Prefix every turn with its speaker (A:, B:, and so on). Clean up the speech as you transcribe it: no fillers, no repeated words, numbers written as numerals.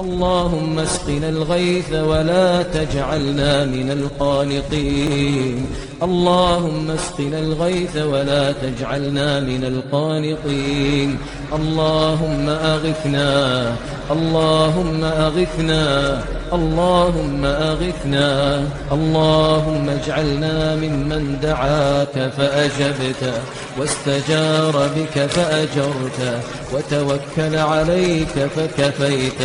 A: اللهم اسقنا الغيث ولا تجعلنا من القانطين. اللهم اسقنا الغيث ولا تجعلنا من القانطين. اللهم أغثنا، اللهم أغثنا، اللهم أغثنا. اللهم اجعلنا ممن دعاك فأجبت، واستجار بك فأجرت، وتوكل عليك فكفيت.